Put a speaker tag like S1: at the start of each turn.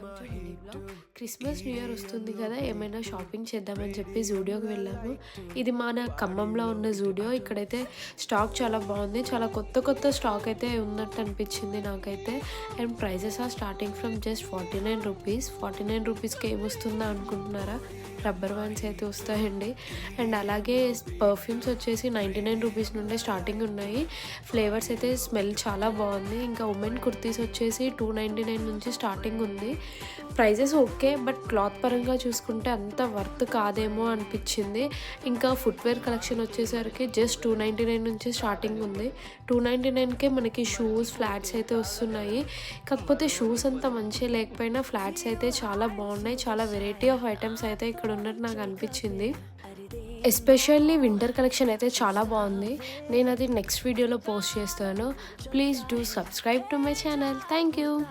S1: Welcome to mini blog. Christmas new year వస్తుంది కదా, ఏమైనా షాపింగ్ చేద్దామని చెప్పి జూడియోకి వెళ్ళాము. ఇది మన ఖమ్మంలో ఉన్న జూడియో. ఇక్కడైతే స్టాక్ చాలా బాగుంది, చాలా కొత్త కొత్త స్టాక్ అయితే ఉన్నట్టు అనిపించింది నాకైతే. And prices are starting from just 49 rupees. 49 రూపీస్కి ఏమొస్తుందా అనుకుంటున్నారా? రబ్బర్ బ్యాండ్స్ అయితే వస్తాయండి. అండ్ అలాగే పర్ఫ్యూమ్స్ వచ్చేసి 99 రూపీస్ నుండే స్టార్టింగ్ ఉన్నాయి. ఫ్లేవర్స్ అయితే స్మెల్ చాలా బాగుంది. ఇంకా ఉమెన్ కుర్తీస్ వచ్చేసి 299 నుంచి స్టార్టింగ్ ఉంది. ప్రైజెస్ ఓకే, బట్ క్లాత్ పరంగా చూసుకుంటే అంత వర్త్ కాదేమో అనిపించింది. ఇంకా ఫుట్వేర్ కలెక్షన్ వచ్చేసరికి జస్ట్ 299 నుంచి స్టార్టింగ్ ఉంది. 299కే మనకి షూస్, ఫ్లాట్స్ అయితే వస్తున్నాయి. కాకపోతే షూస్ అంత మంచిగా లేకపోయినా ఫ్లాట్స్ అయితే చాలా బాగున్నాయి. చాలా వెరైటీ ఆఫ్ ఐటమ్స్ అయితే ఇక్కడ ఉన్నట్టు నాకు అనిపించింది. ఎస్పెషల్లీ వింటర్ కలెక్షన్ అయితే చాలా బాగుంది. నేను అది నెక్స్ట్ వీడియోలో పోస్ట్ చేస్తాను. Please do subscribe to my channel. Thank you.